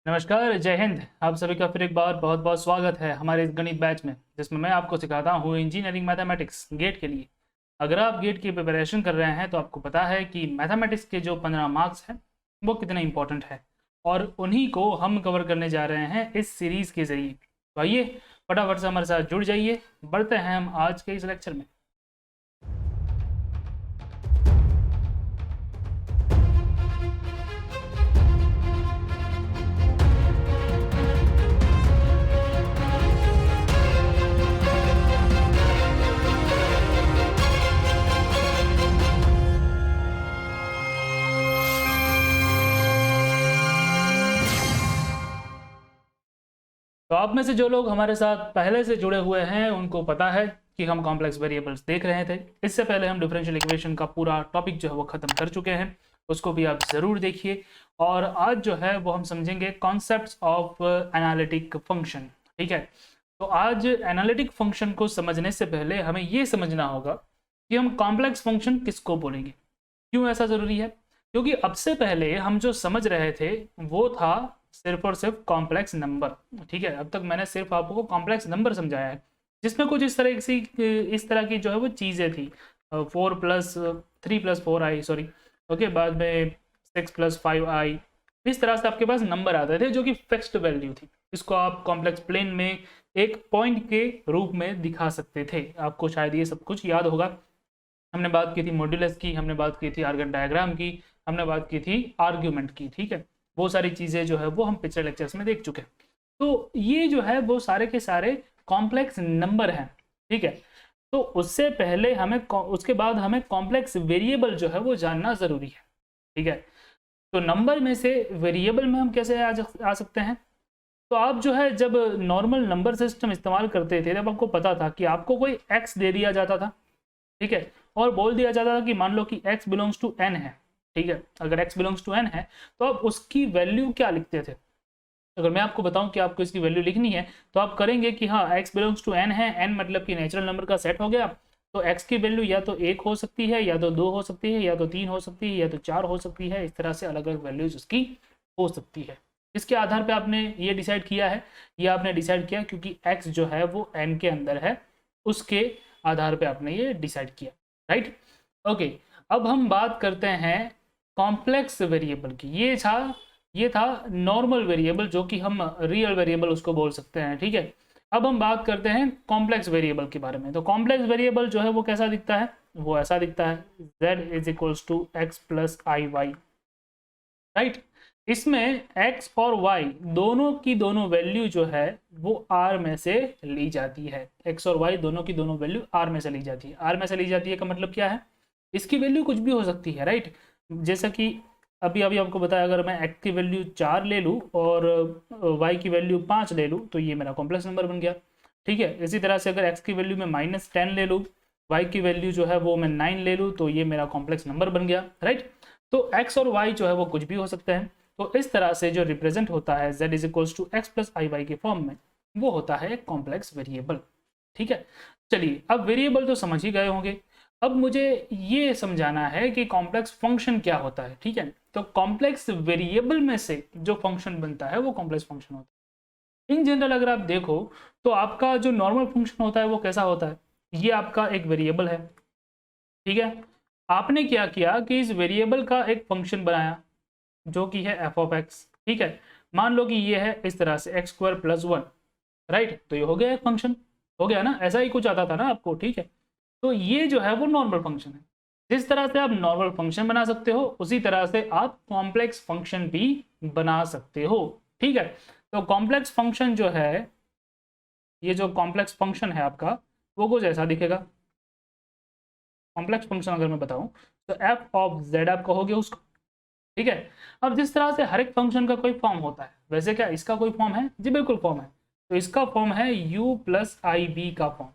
नमस्कार, जय हिंद। आप सभी का फिर एक बार बहुत बहुत स्वागत है हमारे इस गणित बैच में, जिसमें मैं आपको सिखाता हूँ इंजीनियरिंग मैथमेटिक्स गेट के लिए। अगर आप गेट की प्रिपरेशन कर रहे हैं तो आपको पता है कि मैथमेटिक्स के जो 15 मार्क्स हैं वो कितने इंपॉर्टेंट है, और उन्हीं को हम कवर करने जा रहे हैं इस सीरीज़ के ज़रिए। तो आइए फटाफट से हमारे साथ जुड़ जाइए, बढ़ते हैं हम आज के इस लेक्चर में। तो आप में से जो लोग हमारे साथ पहले से जुड़े हुए हैं उनको पता है कि हम कॉम्प्लेक्स वेरिएबल्स देख रहे थे। इससे पहले हम डिफरेंशियल इक्वेशन का पूरा टॉपिक जो है वो ख़त्म कर चुके हैं, उसको भी आप ज़रूर देखिए। और आज जो है वो हम समझेंगे कॉन्सेप्ट्स ऑफ एनालिटिक फंक्शन। ठीक है, तो आज एनालिटिक फंक्शन को समझने से पहले हमें ये समझना होगा कि हम कॉम्प्लेक्स फंक्शन किसको बोलेंगे। क्यों ऐसा ज़रूरी है? क्योंकि अब से पहले हम जो समझ रहे थे वो था सिर्फ और सिर्फ कॉम्प्लेक्स नंबर। ठीक है, अब तक मैंने सिर्फ आपको कॉम्प्लेक्स नंबर समझाया है, जिसमें कुछ इस तरह की जो है वो चीज़ें थी। 4+3+4i, सॉरी, ओके, बाद में 6+5i। इस तरह से आपके पास नंबर आते थे जो कि फिक्स्ड वैल्यू थी। इसको आप कॉम्प्लेक्स प्लेन में एक पॉइंट के रूप में दिखा सकते थे। आपको शायद ये सब कुछ याद होगा। हमने बात की थी मॉड्यूलस की, हमने बात की थी आर्गन डायग्राम की, हमने बात की थी आर्ग्यूमेंट की। ठीक है, वो सारी चीज़ें जो है वो हम पिछले लेक्चर्स में देख चुके हैं। तो ये जो है वो सारे के सारे कॉम्प्लेक्स नंबर हैं। ठीक है, तो उससे पहले उसके बाद हमें कॉम्प्लेक्स वेरिएबल जो है वो जानना ज़रूरी है। ठीक है, तो नंबर में से वेरिएबल में हम कैसे आ सकते हैं? तो आप जो है जब नॉर्मल नंबर सिस्टम इस्तेमाल करते थे तब आपको पता था कि आपको कोई एक्स दे दिया जाता था। ठीक है, और बोल दिया जाता था कि मान लो कि x बिलोंग्स टू n है। ठीक है, अगर x बिलोंग्स टू n है तो आप उसकी वैल्यू क्या लिखते थे? अगर मैं आपको बताऊं कि आपको इसकी वैल्यू लिखनी है तो आप करेंगे कि हाँ, x बिलोंग्स टू n है, n मतलब कि नेचुरल नंबर का सेट हो गया। तो x की वैल्यू या तो 1 हो सकती है, या तो 2 हो सकती है, या तो 3 हो सकती है, या तो 4 हो सकती है। इस तरह से अलग अलग वैल्यूज उसकी हो सकती है। इसके आधार पर आपने ये डिसाइड किया है, ये आपने डिसाइड किया क्योंकि x जो है वो n के अंदर है, उसके आधार पर आपने ये डिसाइड किया। Right, okay. अब हम बात करते हैं कॉम्प्लेक्स वेरिएबल की। ये था नॉर्मल वेरिएबल, जो कि हम रियल वेरिएबल उसको बोल सकते हैं। ठीक है, अब हम बात करते हैं कॉम्प्लेक्स वेरिएबल के बारे में। तो कॉम्प्लेक्स वेरिएबल जो है वो कैसा दिखता है? वो ऐसा दिखता है, z is equals to X plus I Y. Right, इसमें x और y दोनों की दोनों वैल्यू जो है वो r में से ली जाती है। x और y दोनों की दोनों वैल्यू r में से ली जाती है। r में से ली जाती है का मतलब क्या है? इसकी वैल्यू कुछ भी हो सकती है। राइट, जैसा कि अभी अभी आपको बताया, अगर मैं x की वैल्यू 4 ले लूँ और y की वैल्यू 5 ले लूँ तो ये मेरा कॉम्प्लेक्स नंबर बन गया। ठीक है, इसी तरह से अगर x की वैल्यू में -10 ले लूँ, y की वैल्यू जो है वो मैं 9 ले लूँ, तो ये मेरा कॉम्प्लेक्स नंबर बन गया। राइट, तो x और y जो है वो कुछ भी हो सकते हैं। तो इस तरह से जो रिप्रेजेंट होता है z is equals to X plus I Y के फॉर्म में, वो होता है एक कॉम्प्लेक्स वेरिएबल। ठीक है, चलिए, अब वेरिएबल तो समझ ही गए होंगे। अब मुझे ये समझाना है कि कॉम्प्लेक्स फंक्शन क्या होता है। ठीक है, तो कॉम्प्लेक्स वेरिएबल में से जो फंक्शन बनता है वो कॉम्प्लेक्स फंक्शन होता है। इन जनरल अगर आप देखो तो आपका जो नॉर्मल फंक्शन होता है वो कैसा होता है? ये आपका एक वेरिएबल है। ठीक है, आपने क्या किया कि इस वेरिएबल का एक फंक्शन बनाया जो कि है एफ ऑफ एक्स। ठीक है, मान लो कि ये है इस तरह से x² + 1। राइट, तो ये हो गया एक फंक्शन, हो गया ना? ऐसा ही कुछ आता था ना आपको। ठीक है, तो ये जो है वो नॉर्मल फंक्शन है। जिस तरह से आप नॉर्मल फंक्शन बना सकते हो उसी तरह से आप कॉम्प्लेक्स फंक्शन भी बना सकते हो। ठीक है, तो कॉम्प्लेक्स फंक्शन जो है, ये जो कॉम्प्लेक्स फंक्शन है आपका वो कुछ ऐसा दिखेगा। कॉम्प्लेक्स फंक्शन अगर मैं बताऊं तो एफ ऑफ जेड आप कहोगे उसको। ठीक है, अब जिस तरह से हर एक फंक्शन का कोई फॉर्म होता है, वैसे क्या इसका कोई फॉर्म है? जी बिल्कुल फॉर्म है। तो इसका फॉर्म है u प्लस आई बी का फॉर्म,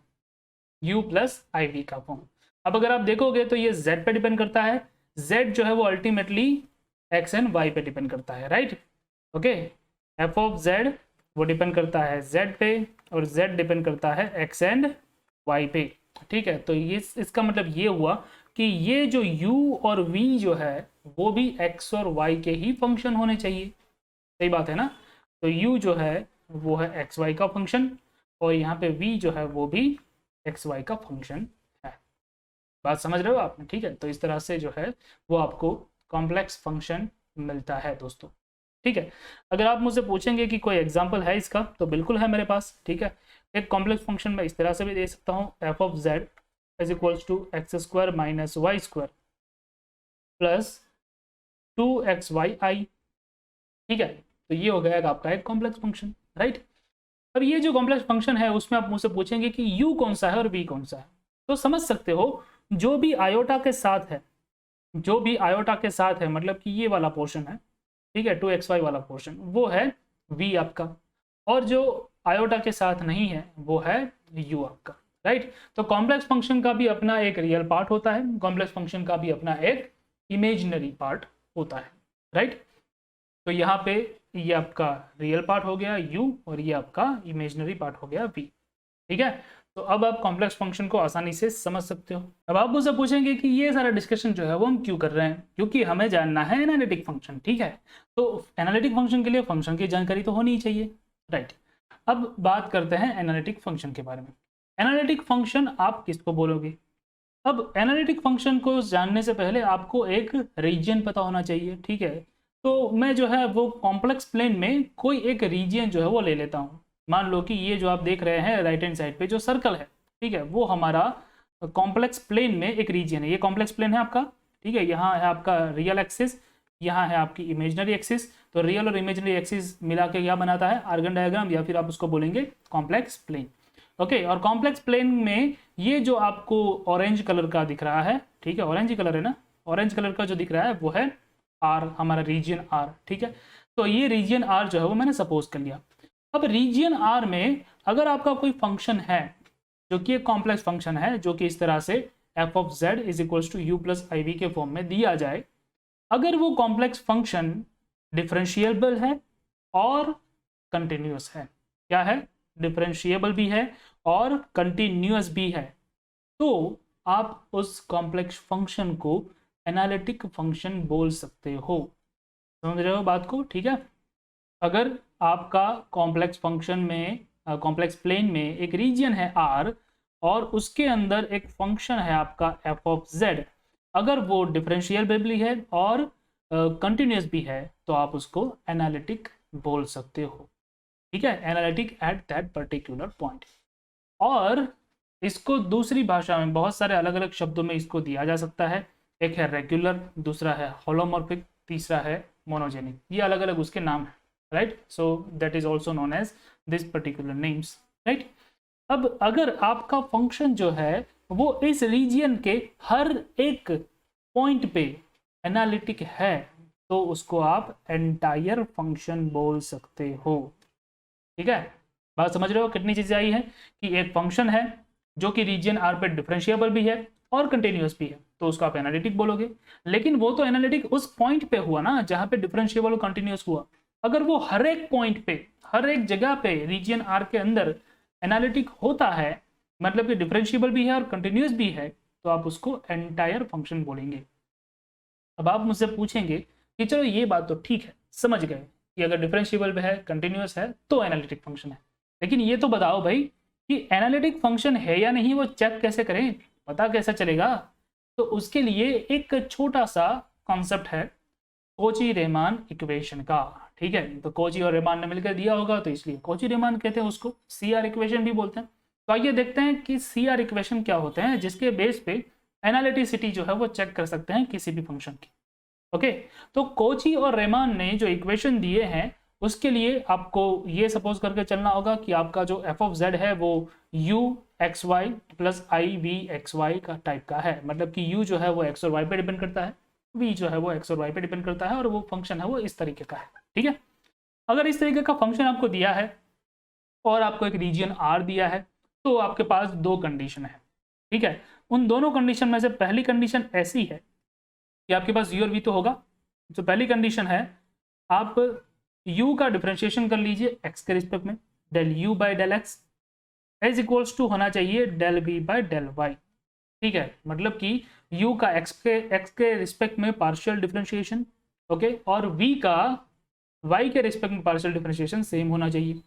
u प्लस आई बी का फॉर्म। अब अगर आप देखोगे तो ये z पे डिपेंड करता है। z जो है वो अल्टीमेटली x एंड y पे डिपेंड करता है। Right, okay, F of z वो डिपेंड करता है z पे, और z डिपेंड करता है x एंड y पे। ठीक है, तो ये इसका मतलब ये हुआ कि ये जो u और v जो है वो भी x और y के ही फंक्शन होने चाहिए। सही बात है ना? तो u जो है वो है एक्स वाई का फंक्शन, और यहाँ पे v जो है वो भी एक्स वाई का फंक्शन है। बात समझ रहे हो आपने? ठीक है, तो इस तरह से जो है वो आपको कॉम्प्लेक्स फंक्शन मिलता है दोस्तों। ठीक है, अगर आप मुझसे पूछेंगे कि कोई एग्जाम्पल है इसका, तो बिल्कुल है मेरे पास। ठीक है, एक कॉम्प्लेक्स फंक्शन मैं इस तरह से भी दे सकता हूँ, F of Z is equals to X square minus Y square plus 2xy। ठीक है, तो ये हो गया आपका एक कॉम्प्लेक्स फंक्शन, राइट। अब ये जो कॉम्प्लेक्स फंक्शन है उसमें आप मुझसे पूछेंगे कि u कौन सा है और v कौन सा है, तो समझ सकते हो जो भी आयोटा के साथ है, जो भी आयोटा के साथ है, मतलब कि ये वाला पोर्शन है, ठीक है, 2xy वाला पोर्शन, वो है v आपका, और जो आयोटा के साथ नहीं है वो है u आपका, राइट। तो कॉम्प्लेक्स फंक्शन का भी अपना एक रियल पार्ट होता है, कॉम्प्लेक्स फंक्शन का भी अपना एक इमेजिनरी पार्ट होता है, राइट। तो यहाँ पे ये आपका रियल पार्ट हो गया u, और ये आपका इमेजिनरी पार्ट हो गया v। ठीक है, तो अब आप कॉम्प्लेक्स फंक्शन को आसानी से समझ सकते हो। अब आप मुझसे पूछेंगे कि ये सारा डिस्कशन जो है वो हम क्यों कर रहे हैं, क्योंकि हमें जानना है एनालिटिक फंक्शन। ठीक है, तो एनालिटिक फंक्शन के लिए फंक्शन की जानकारी तो होनी ही चाहिए, राइट। अब बात करते हैं एनालिटिक फंक्शन के बारे में। एनालिटिक फंक्शन आप किसको बोलोगे? अब एनालिटिक फंक्शन को जानने से पहले आपको एक रीजन पता होना चाहिए। ठीक है, तो मैं जो है वो कॉम्प्लेक्स प्लेन में कोई एक रीजन जो है वो ले लेता हूँ। मान लो कि ये जो आप देख रहे हैं राइट हैंड साइड पे जो सर्कल है, ठीक है, वो हमारा कॉम्प्लेक्स प्लेन में एक रीजन है। ये कॉम्प्लेक्स प्लेन है आपका, ठीक है, यहाँ है आपका रियल एक्सिस, यहाँ है आपकी इमेजिनरी एक्सिस। तो रियल और इमेजिनरी एक्सिस मिला के क्या बनाता है? आर्गन डायग्राम, या फिर आप उसको बोलेंगे कॉम्प्लेक्स प्लेन। ओके, और कॉम्प्लेक्स प्लेन में ये जो आपको ऑरेंज कलर का दिख रहा है, ठीक है, ऑरेंज कलर है ना, ऑरेंज कलर का जो दिख रहा है वो है आर, हमारा रीजन आर। ठीक है, तो ये रीजन आर जो है वो मैंने सपोज कर लिया। अब रीजन आर में अगर आपका कोई फंक्शन है जो कि एक कॉम्प्लेक्स फंक्शन है, जो कि इस तरह से F of Z is equals to U plus I V के फॉर्म में दिया जाए, अगर वो कॉम्प्लेक्स फंक्शन डिफरेंशिएबल है और कंटिन्यूअस है, क्या है? डिफरेंशिएबल भी है और कंटिन्यूअस भी है, तो आप उस कॉम्प्लेक्स फंक्शन को एनालिटिक फंक्शन बोल सकते हो। समझ रहे हो बात को? ठीक है, अगर आपका कॉम्प्लेक्स फंक्शन में कॉम्प्लेक्स प्लेन में एक रीजन है R और उसके अंदर एक फंक्शन है आपका f ऑफ z, अगर वो डिफरेंशिएबल भी है और कंटिन्यूअस भी है, तो आप उसको एनालिटिक बोल सकते हो। ठीक है, analytic at that particular point. और इसको दूसरी भाषा में बहुत सारे अलग अलग शब्दों में इसको दिया जा सकता है। एक है रेगुलर, दूसरा है होलोमॉर्फिक, तीसरा है मोनोजेनिक। ये अलग अलग उसके नाम है, right. So that is also known as this particular names, right. अब अगर आपका फंक्शन जो है वो इस रीजियन के हर एक पॉइंट पे एनालिटिक है, तो उसको आप एंटायर फंक्शन बोल सकते हो। ठीक है, बात समझ रहे हो? कितनी चीजें आई है कि एक फंक्शन है जो कि रीजन आर पे डिफरेंशिएबल भी है और कंटिन्यूअस भी है, तो उसको आप एनालिटिक बोलोगे। लेकिन वो तो एनालिटिक उस पॉइंट पे हुआ ना जहां पे डिफरेंशिएबल और कंटिन्यूअस हुआ। अगर वो हर एक पॉइंट पे, हर एक जगह पे रीजन आर के अंदर एनालिटिक होता है, मतलब कि डिफरेंशिएबल भी है और कंटिन्यूअस भी है, तो आप उसको एंटायर फंक्शन बोलेंगे। अब आप मुझसे पूछेंगे कि चलो ये बात तो ठीक है, समझ गए कि अगर डिफरेंशिएबल भी है, कंटिन्यूअस है, तो एनालिटिक फंक्शन है। लेकिन ये तो बताओ भाई कि एनालिटिक फंक्शन है या नहीं, वो चेक कैसे करें, पता कैसे चलेगा? तो उसके लिए एक छोटा सा कॉन्सेप्ट है कोची रेमान इक्वेशन का। ठीक है, तो कोची और रेमान ने मिलकर दिया होगा, तो इसलिए कोची रेमान कहते हैं उसको, CR इक्वेशन भी बोलते हैं। तो आइए देखते हैं कि CR इक्वेशन क्या होते हैं, जिसके बेस पे एनालिटिसिटी जो है वो चेक कर सकते हैं किसी भी फंक्शन की। ओके, तो कोची और रेमान ने जो इक्वेशन दिए हैं उसके लिए आपको ये सपोज करके चलना होगा कि आपका जो एफ ऑफ जेड है वो u X Y plus I V X Y का टाइप का है। मतलब कि u जो है वो x और y पे डिपेंड करता है, v जो है वो x और y पे डिपेंड करता है, और वो फंक्शन है वो इस तरीके का है। ठीक है, अगर इस तरीके का फंक्शन आपको दिया है और आपको एक रीजन R दिया है, तो आपके पास दो कंडीशन है। ठीक है, उन दोनों कंडीशन में से पहली कंडीशन ऐसी है कि आपके पास u और v तो होगा। जो पहली कंडीशन है, आप u का डिफरेंशिएशन कर लीजिए x के रिस्पेक्ट में, del u by del X is equals to होना चाहिए del v by del Y. ठीक है, मतलब कि u का x के रिस्पेक्ट में पार्शियल डिफरेंशिएशन, ओके, और v का y के रिस्पेक्ट में पार्शियल डिफरेंशिएशन सेम होना चाहिए।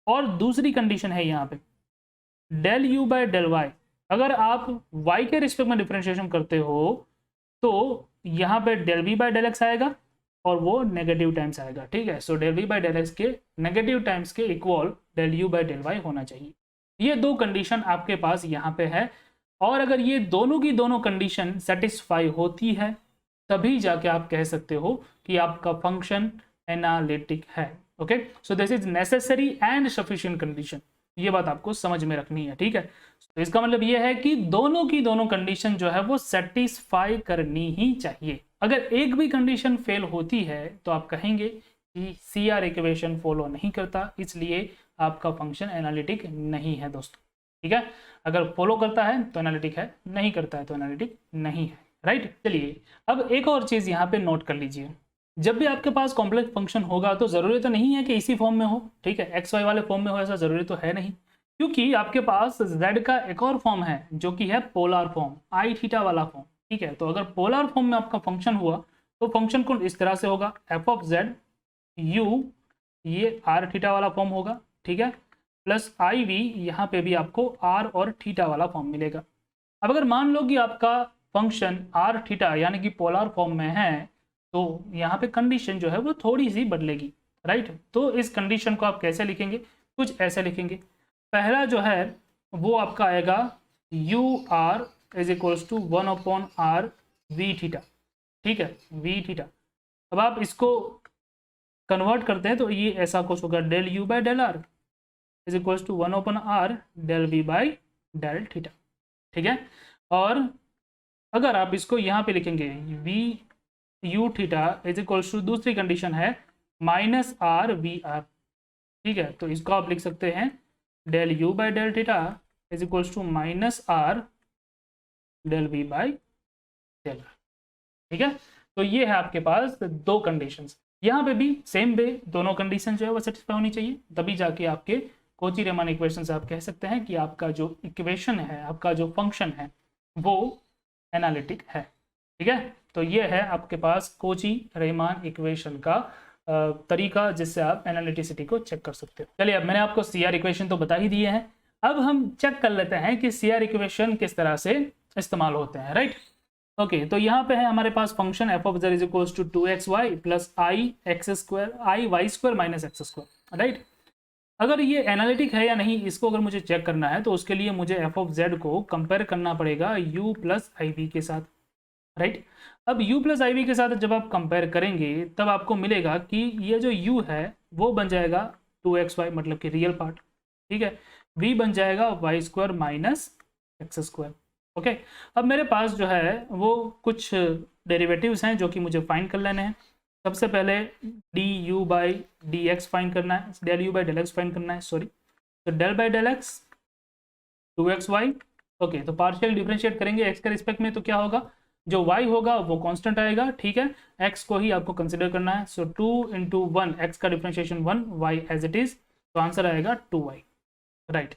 और दूसरी कंडीशन है यहाँ पे del U by del Y, अगर आप y के रिस्पेक्ट में डिफरेंशिएशन करते हो तो यहाँ पे del V by del X आएगा और वो नेगेटिव टाइम्स आएगा, ठीक है। So del V by del X के नेगेटिव टाइम्स के equal del U by del Y होना चाहिए। ये दो कंडीशन आपके पास यहाँ पे है, और अगर ये दोनों की दोनों कंडीशन सेटिस्फाई होती है तभी जाके आप कह सकते हो कि आपका फंक्शन एनालिटिक है। Okay, so this is necessary and sufficient condition, ये बात आपको समझ में रखनी है, ठीक है। तो इसका मतलब ये है कि दोनों की दोनों कंडीशन जो है वो सेटिस्फाई करनी ही चाहिए। अगर एक भी कंडीशन फेल होती है तो आप कहेंगे कि CR इक्वेशन फॉलो नहीं करता, इसलिए आपका फंक्शन एनालिटिक नहीं है दोस्तों, ठीक है। अगर फॉलो करता है तो एनालिटिक है, नहीं करता है तो एनालिटिक नहीं है, राइट। चलिए अब एक और चीज यहाँ पे नोट कर लीजिए, जब भी आपके पास कॉम्प्लेक्स फंक्शन होगा तो जरूरी तो नहीं है कि इसी फॉर्म में हो, ठीक है, XY वाले फॉर्म में हो, ऐसा जरूरी तो है नहीं, क्योंकि आपके पास Z का एक और फॉर्म है जो कि है पोलर फॉर्म, आई थीटा वाला फॉर्म, ठीक है। तो अगर पोलर फॉर्म में आपका फंक्शन हुआ तो फंक्शन को इस तरह से होगा f ऑफ z u, ये r थीटा वाला फॉर्म होगा, ठीक है, प्लस IV, यहाँ पे भी आपको r और थीटा वाला फॉर्म मिलेगा। अब अगर मान लो कि आपका फंक्शन r थीटा यानी कि पोलर फॉर्म में है तो यहाँ पे कंडीशन जो है वो थोड़ी सी बदलेगी, राइट। तो इस कंडीशन को आप कैसे लिखेंगे, कुछ ऐसे लिखेंगे। पहला जो है वो आपका आएगा U R is equals to 1/r V theta, ठीक है, वी थीटा। अब आप इसको कन्वर्ट करते हैं तो ये ऐसा कुछ होगा del U by del R is equals to 1/r del V by del theta, ठीक है। और अगर आप इसको यहाँ पे लिखेंगे V U theta is equals to, दूसरी कंडीशन है -r वी आर, ठीक है। तो इसको आप लिख सकते हैं del U by del theta is equals to -r del V by del, ठीक है। तो ये है आपके पास दो कंडीशंस, यहाँ पे भी सेम वे दोनों कंडीशन जो है वो सेटिस्फाई होनी चाहिए, तभी जाके आपके कोची रेमान इक्वेशन से आप कह सकते हैं कि आपका जो इक्वेशन है, आपका जो फंक्शन है वो एनालिटिक है, ठीक है। तो ये है आपके पास कोची रेमान इक्वेशन का तरीका जिससे आप एनालिटिसिटी को चेक कर सकते हो। चलिए अब मैंने आपको CR इक्वेशन तो बता ही दिए हैं, अब हम चेक कर लेते हैं कि CR इक्वेशन किस तरह से इस्तेमाल होते हैं, राइट। ओके, तो यहाँ पे है हमारे पास function f of z is equals to 2xy plus i y square minus x square, right. अगर ये एनालिटिक है या नहीं इसको अगर मुझे चेक करना है तो उसके लिए मुझे f ऑफ z को कंपेयर करना पड़ेगा u प्लस iv के साथ, राइट। अब u प्लस iv के साथ जब आप कंपेयर करेंगे तब आपको मिलेगा कि ये जो u है वो बन जाएगा 2xy मतलब कि रियल पार्ट, ठीक है, v बन जाएगा y square minus x square. Okay, अब मेरे पास जो है वो कुछ डेरिवेटिव्स हैं जो कि मुझे फाइंड कर लेने हैं। सबसे पहले D you by D X find करना है, del U by del X find करना है, सॉरी। तो del by del X 2xy, okay. तो पार्शियल डिफरेंशिएट करेंगे एक्स के रिस्पेक्ट में तो क्या होगा, जो y होगा वो कांस्टेंट आएगा, ठीक है, x को ही आपको कंसिडर करना है। सो 2 × 1 x का differentiation 1, y as it is, तो आंसर आएगा 2y, राइट।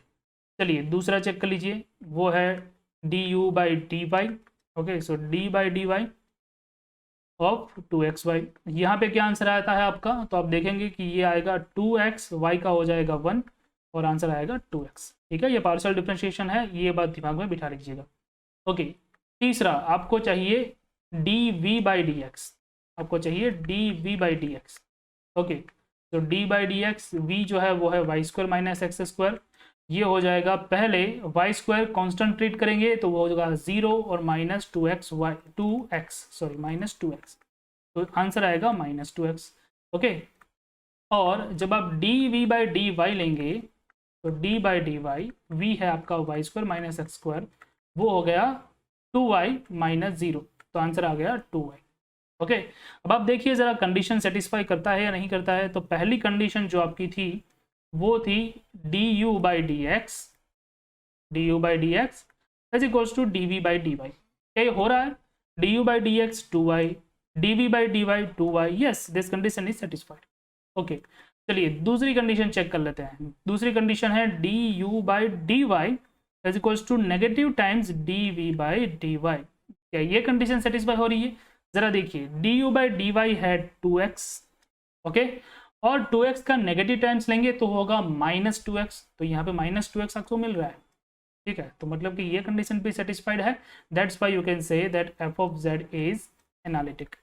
चलिए दूसरा चेक कर लीजिए, वो है D you by D Y, okay. So D by D Y of 2xy, यहाँ पे क्या आंसर आता है आपका, तो आप देखेंगे कि ये आएगा 2x, y का हो जाएगा 1 और आंसर आएगा 2x, ठीक है। ये पार्शियल डिफरेंशिएशन है, ये बात दिमाग में बिठा लीजिएगा, ओके। तीसरा आपको चाहिए d we by D x, आपको चाहिए d we by D x, okay. तो D by D x, v जो है वो है y square minus x square, ये हो जाएगा, पहले वाई स्क्वायर कॉन्स्टेंट ट्रीट करेंगे तो वो होगा 0 और minus 2x sorry minus 2x, तो आंसर आएगा माइनस 2x, ओके। और जब आप D we by D Y लेंगे तो D by D Y, V है आपका Y square minus x square, वो हो गया 2y माइनस 0, तो आंसर आ गया 2y, ओके। अब आप देखिए ज़रा कंडीशन सेटिस्फाई करता है या नहीं करता है। तो पहली कंडीशन जो आपकी थी वो थी D you by D X is equals to D we by D Y, क्या ये हो रहा है, D you by D X 2y, D we by D Y 2y, yes this condition is satisfied, okay. चलिए दूसरी condition check कर लेते हैं। दूसरी कंडीशन है D you by D y is equals to negative times d we by D Y, क्या ये condition satisfy हो रही है, जरा देखिए d you by D y है 2x ओके। और 2x का नेगेटिव टाइम्स लेंगे तो होगा -2x, तो यहाँ पे -2x आपको मिल रहा है, ठीक है। तो मतलब कि ये कंडीशन भी सेटिस्फाइड है, that's why you can say that f of z is analytic.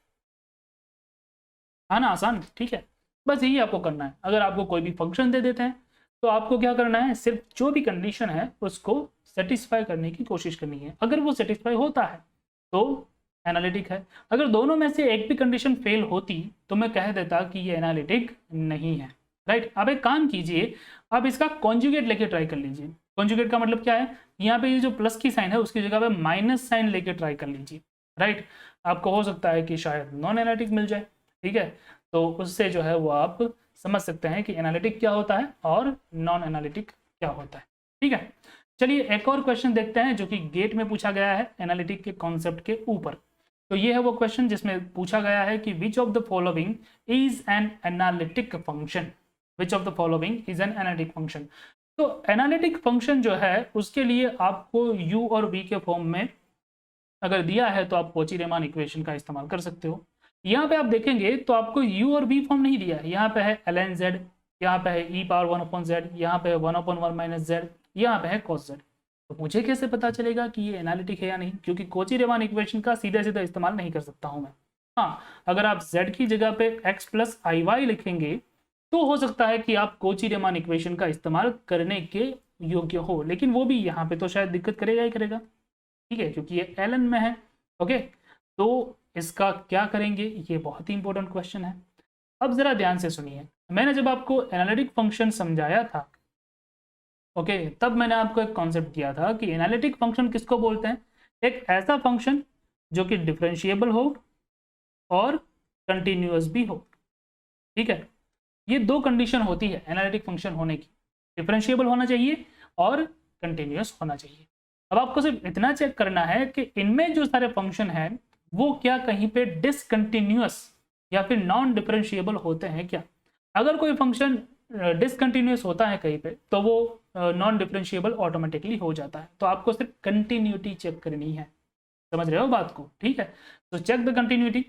हाँ ना, आसान, ठीक है। बस यही आपको करना है। अगर आपको कोई भी फंक्शन दे देते हैं तो आपको क्या करना है, सिर्फ जो भी कंडीशन है उसको सेटिस्फाई करने की कोशिश करनी है। अगर वो सेटिस्फाई होता है तो एनालिटिक है, अगर दोनों में से एक भी कंडीशन फेल होती तो मैं कह देता कि ये एनालिटिक नहीं है, राइट। अब एक काम कीजिए, अब इसका कॉन्जुगेट लेके ट्राई कर लीजिए। कॉन्जुगेट का मतलब क्या है, यहाँ पे ये जो प्लस की साइन है उसकी जगह पे माइनस साइन लेके ट्राई कर लीजिए, राइट। आपको हो सकता है कि शायद नॉन एनालिटिक मिल जाए, ठीक है। तो उससे जो है वो आप समझ सकते हैं कि एनालिटिक क्या होता है और नॉन एनालिटिक क्या होता है, ठीक है। चलिए एक और क्वेश्चन देखते हैं जो कि गेट में पूछा गया है एनालिटिक के कॉन्सेप्ट के ऊपर। तो ये है वो क्वेश्चन जिसमें पूछा गया है कि which of the following is an analytic function, which of the following is an analytic function. तो एनालिटिक फंक्शन जो है उसके लिए आपको u और v के फॉर्म में अगर दिया है तो आप कॉची-रीमान इक्वेशन का इस्तेमाल कर सकते हो। यहाँ पे आप देखेंगे तो आपको u और v फॉर्म नहीं दिया है, यहाँ पे है ln z, यहाँ पे है e⁻1/z, यहाँ पे है 1/1 - z, यहाँ पे है cos z। तो मुझे कैसे पता चलेगा कि ये एनालिटिक है या नहीं, क्योंकि कॉची-रीमान इक्वेशन का सीधा सीधा इस्तेमाल नहीं कर सकता हूँ मैं। हाँ, अगर आप z की जगह पे x + iy लिखेंगे तो हो सकता है कि आप कॉची-रीमान इक्वेशन का इस्तेमाल करने के योग्य हो, लेकिन वो भी यहाँ पे तो शायद दिक्कत करेगा ही करेगा, ठीक है, क्योंकि ये ln में है। ओके, तो इसका क्या करेंगे, ये बहुत ही इंपॉर्टेंट क्वेश्चन है। अब जरा ध्यान से सुनिए, मैंने जब आपको एनालिटिक फंक्शन समझाया था, ओके, तब मैंने आपको एक कॉन्सेप्ट दिया था कि एनालिटिक फंक्शन किसको बोलते हैं, एक ऐसा फंक्शन जो कि डिफरेंशिएबल हो और कंटिन्यूअस भी हो, ठीक है। ये दो कंडीशन होती है एनालिटिक फंक्शन होने की, डिफरेंशिएबल होना चाहिए और कंटिन्यूअस होना चाहिए। अब आपको सिर्फ इतना चेक करना है कि इनमें जो सारे फंक्शन हैं वो क्या कहीं पे डिसकंटिन्यूअस या फिर नॉन डिफरेंशिएबल होते हैं क्या। अगर कोई फंक्शन डिसकंटिन्यूअस होता है कहीं पे तो वो नॉन डिफरेंशिएबल ऑटोमेटिकली हो जाता है। तो आपको सिर्फ कंटिन्यूटी चेक करनी है, समझ रहे हो बात को, ठीक है। तो चेक द कंटिन्यूटी।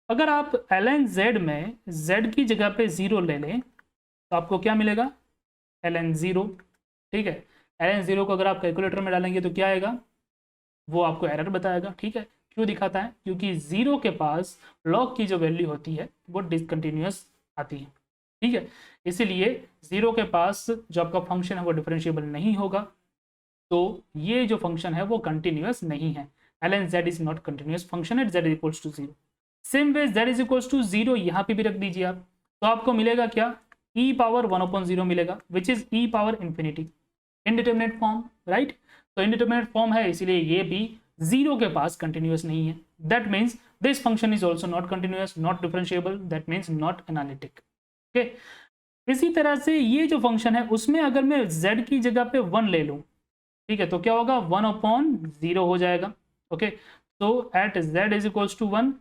अगर आप ln z में z की जगह पे 0 ले लें तो आपको क्या मिलेगा, ln 0, ठीक है। ln 0 को अगर आप कैलकुलेटर में डालेंगे तो क्या आएगा, वो आपको एरर बताएगा, ठीक है। क्यों दिखाता है, क्योंकि 0 के पास log की जो वैल्यू होती है वो डिसकंटिन्यूअस आती है, ठीक है। इसीलिए 0 के पास जो आपका फंक्शन है वो डिफरेंशिएबल नहीं होगा, तो ये जो फंक्शन है वो कंटिन्यूअस नहीं है। ln z is not continuous function at z equals to 0। Same way z is equals to 0 यहाँ पे भी रख दीजिए आप, तो आपको मिलेगा क्या, e⁻1/0 मिलेगा, which is e⁻∞, indeterminate form, right. तो इनडिटरमिनेट फॉर्म है, इसीलिए ये भी 0 के पास कंटिन्यूअस नहीं है। That means this function is also not continuous, not differentiable, that means not analytic, okay. इसी तरह से ये जो फंक्शन है उसमें अगर मैं z की जगह पे 1 ले लूँ, ठीक है, तो क्या होगा, 1/0 हो जाएगा, ओके। तो at z is equals to 1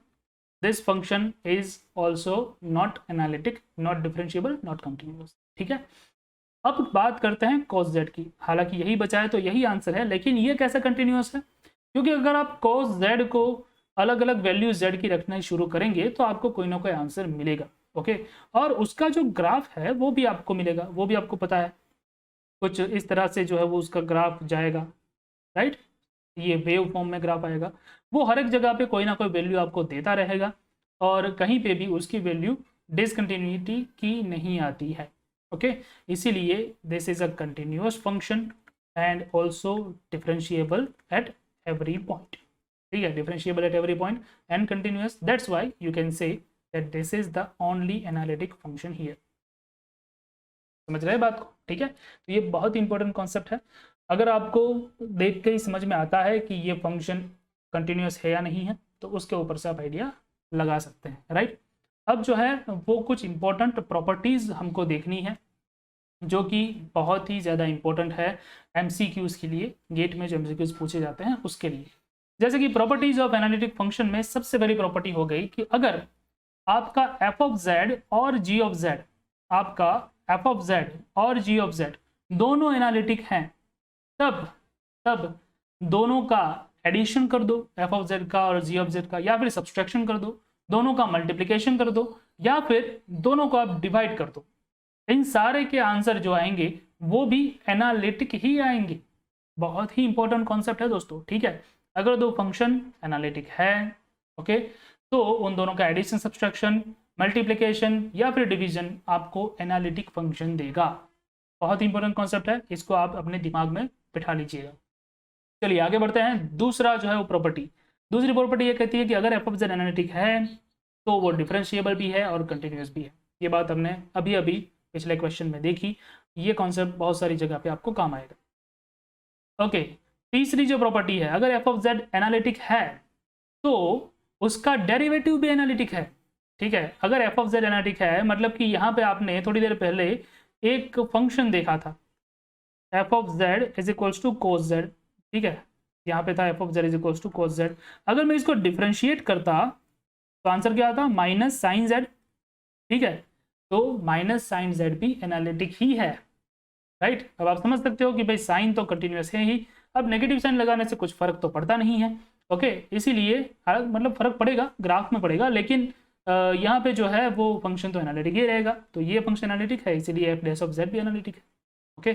this function is also not analytic, not differentiable, not continuous, ठीक है। अब बात करते हैं cos z की, हालांकि यही बचा है तो यही आंसर है, लेकिन ये कैसा कंटिन्यूअस है, क्योंकि अगर आप cos z को अलग अलग वैल्यू z की रखना शुरू करेंगे तो आपको कोई ना कोई आंसर मिलेगा, ओके। और उसका जो ग्राफ है वो भी आपको मिलेगा, वो भी आपको पता है, कुछ इस तरह से जो है वो उसका ग्राफ जाएगा, राइट। ये वेव फॉर्म में ग्राफ आएगा, वो हर एक जगह पे कोई ना कोई वैल्यू आपको देता रहेगा और कहीं पे भी उसकी वैल्यू डिसकंटिन्यूटी की नहीं आती है, ओके। इसीलिए this is a continuous function and also differentiable at every point, ठीक है, differentiable at every point and continuous, that's why you can say that this is the only analytic function here. समझ रहे हैं बात को, ठीक है। तो ये बहुत ही इंपॉर्टेंट कॉन्सेप्ट है, अगर आपको देख के ही समझ में आता है कि ये फंक्शन कंटिन्यूअस है या नहीं है तो उसके ऊपर से आप आइडिया लगा सकते हैं, राइट। अब जो है वो कुछ इंपॉर्टेंट प्रॉपर्टीज़ हमको देखनी है जो कि बहुत ही ज़्यादा इंपॉर्टेंट है MCQs के लिए, गेट में जो MCQs पूछे जाते हैं उसके लिए। जैसे कि प्रॉपर्टीज ऑफ एनालिटिक फंक्शन में सबसे बड़ी प्रॉपर्टी हो गई कि अगर आपका f ऑफ z और g ऑफ z, आपका f ऑफ z और g ऑफ z दोनों एनालिटिक हैं, तब दोनों का एडिशन कर दो f ऑफ z का और g ऑफ z का, या फिर सब्सट्रैक्शन कर दो, दोनों का मल्टीप्लिकेशन कर दो, या फिर दोनों को आप डिवाइड कर दो, इन सारे के आंसर जो आएंगे वो भी एनालिटिक ही आएंगे। बहुत ही इंपॉर्टेंट कॉन्सेप्ट है दोस्तों, ठीक है। अगर दो फंक्शन एनालिटिक है, ओके, तो उन दोनों का एडिशन, सब्सट्रैक्शन, मल्टीप्लिकेशन या फिर डिवीजन आपको एनालिटिक फंक्शन देगा। बहुत ही इंपॉर्टेंट कॉन्सेप्ट है, इसको आप अपने दिमाग में बिठा लीजिएगा। चलिए आगे बढ़ते हैं। दूसरा जो है वो प्रॉपर्टी, दूसरी प्रॉपर्टी ये कहती है कि अगर एफ ऑफ जेड एनालिटिक है तो वो डिफरेंशिएबल भी है और कंटिन्यूस भी है। ये बात हमने अभी अभी पिछले क्वेश्चन में देखी। ये कॉन्सेप्ट बहुत सारी जगह पे आपको काम आएगा। ओके, तीसरी जो प्रॉपर्टी है, अगर एफ ऑफ जेड एनालिटिक है तो उसका डेरिवेटिव भी एनालिटिक है, ठीक है। अगर एफ ऑफ जेड एनालिटिक है मतलब कि यहाँ पे आपने थोड़ी देर पहले एक फंक्शन देखा था, f of Z is equals to cos z, ठीक है। यहाँ पे था f of Z is equals to cos z. अगर मैं इसको डिफरेंशिएट करता तो आंसर क्या आता, माइनस साइन जेड, ठीक है। तो माइनस साइन जेड भी एनालिटिक ही है, राइट। अब आप समझ सकते हो कि भाई साइन तो कंटिन्यूस है ही, अब नेगेटिव साइन लगाने से कुछ फर्क तो पड़ता नहीं है, ओके। इसीलिए मतलब फर्क पड़ेगा ग्राफ में पड़ेगा, लेकिन यहाँ पे जो है वो फंक्शन तो एनालिटिक ही रहेगा। तो ये फंक्शन एनालिटिक है, इसीलिए एफ डैश ऑफ जेड भी एनालिटिक है, ओके।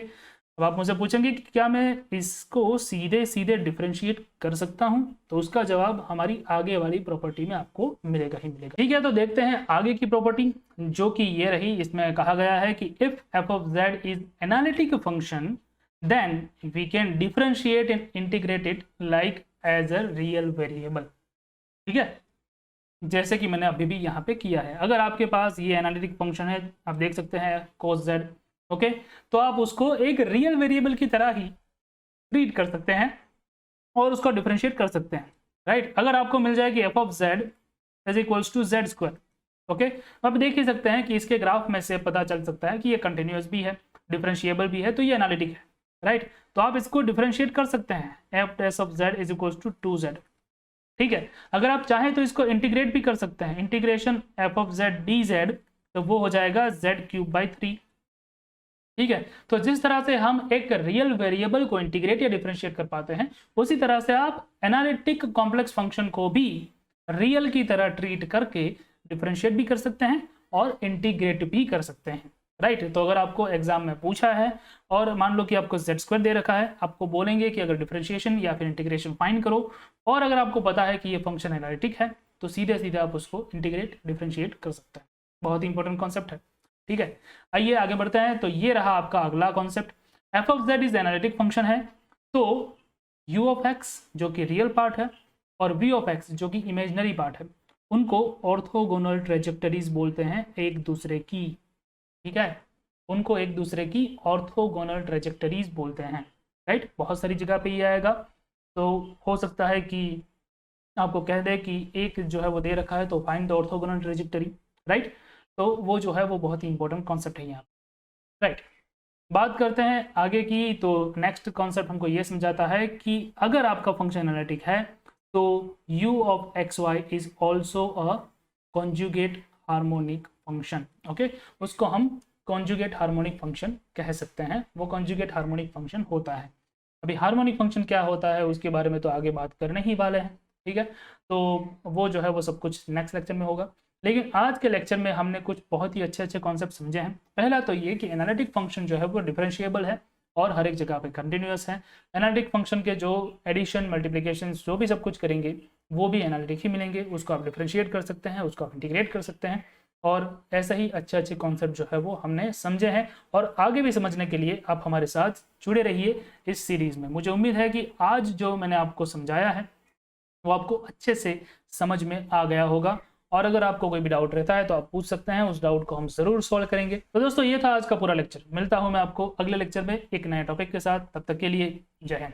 अब आप मुझे पूछेंगे कि क्या मैं इसको सीधे सीधे डिफरेंशिएट कर सकता हूं, तो उसका जवाब हमारी आगे वाली प्रॉपर्टी में आपको मिलेगा ही मिलेगा, ठीक है। तो देखते हैं आगे की प्रॉपर्टी, जो कि ये रही। इसमें कहा गया है कि if f of Z is analytic function then we can differentiate and integrate it like as a real variable, ठीक है, जैसे कि मैंने अभी भी यहाँ पे किया है। अगर आपके पास ये एनालिटिक फंक्शन है, आप देख सकते हैं कोस जेड, ओके, तो आप उसको एक रियल वेरिएबल की तरह ही ट्रीट कर सकते हैं और उसको डिफरेंशिएट कर सकते हैं, राइट। अगर आपको मिल जाए कि f of Z is equals to z square, okay, आप देख ही सकते हैं कि इसके ग्राफ में से पता चल सकता है कि ये कंटिन्यूस भी है, डिफरेंशिएबल भी है, तो ये एनालिटिक है, राइट। तो आप इसको डिफरेंशिएट कर सकते हैं, f dash of Z is equals to 2z, ठीक है। अगर आप चाहें तो इसको इंटीग्रेट भी कर सकते हैं, integration F of Z D Z, तो वो हो जाएगा z³/3, ठीक है। तो जिस तरह से हम एक रियल वेरिएबल को इंटीग्रेट या डिफरेंशिएट कर पाते हैं, उसी तरह से आप एनालिटिक कॉम्प्लेक्स फंक्शन को भी रियल की तरह ट्रीट करके डिफरेंशिएट भी कर सकते हैं और इंटीग्रेट भी कर सकते हैं, राइट। तो अगर आपको एग्जाम में पूछा है और मान लो कि आपको जेड स्क्वायर दे रखा है, आपको बोलेंगे कि अगर डिफरेंशिएशन या फिर इंटीग्रेशन फाइंड करो, और अगर आपको पता है कि ये फंक्शन एनालिटिक है तो सीधे सीधे आप उसको इंटीग्रेट डिफरेंशिएट कर सकते हैं। बहुत ही इंपॉर्टेंट कॉन्सेप्ट है, ठीक है। आइए आगे बढ़ते हैं। तो ये रहा आपका अगला concept, F of Z is analytic function है तो यू ऑफ एक्स जो कि रियल पार्ट है और वी ऑफ एक्स जो कि इमेजिनरी पार्ट है, उनको ऑर्थोगोनल ट्रेजेक्टरीज बोलते हैं एक दूसरे की, ठीक है। उनको एक दूसरे की ऑर्थोगोनल ट्रेजेक्टरीज बोलते हैं, राइट। बहुत सारी जगह पे ये आएगा, तो हो सकता है कि आपको कह दे कि एक जो है वो दे रखा है तो find the orthogonal trajectory, right. तो वो जो है वो बहुत ही इंपॉर्टेंट कॉन्सेप्ट है यहाँ, राइट। बात करते हैं आगे की। तो नेक्स्ट कॉन्सेप्ट हमको ये समझाता है कि अगर आपका फंक्शन एनालिटिक है तो u of x y is also a conjugate harmonic function, okay. उसको हम कॉन्जुगेट हार्मोनिक फंक्शन कह सकते हैं, वो कॉन्जुगेट हार्मोनिक फंक्शन होता है। अभी हार्मोनिक फंक्शन क्या होता है उसके बारे में तो आगे बात करने ही वाले हैं, ठीक है। तो वो जो है वो सब कुछ नेक्स्ट लेक्चर में होगा, लेकिन आज के लेक्चर में हमने कुछ बहुत ही अच्छे अच्छे कॉन्सेप्ट समझे हैं। पहला तो ये कि एनालिटिक फंक्शन जो है वो डिफरेंशिएबल है और हर एक जगह पे कंटिन्यूस है। एनालिटिक फंक्शन के जो एडिशन, मल्टीप्लिकेशन जो भी सब कुछ करेंगे वो भी एनालिटिक ही मिलेंगे, उसको आप डिफरेंशिएट कर सकते हैं, उसको आप इंटीग्रेट कर सकते हैं। और ऐसे ही अच्छे अच्छे कॉन्सेप्ट जो है वो हमने समझे हैं और आगे भी समझने के लिए आप हमारे साथ जुड़े रहिए इस सीरीज़ में। मुझे उम्मीद है कि आज जो मैंने आपको समझाया है वो आपको अच्छे से समझ में आ गया होगा, और अगर आपको कोई भी डाउट रहता है तो आप पूछ सकते हैं, उस डाउट को हम ज़रूर सॉल्व करेंगे। तो दोस्तों ये था आज का पूरा लेक्चर। मिलता हूँ मैं आपको अगले लेक्चर में एक नए टॉपिक के साथ, तब तक के लिए जय हिंद।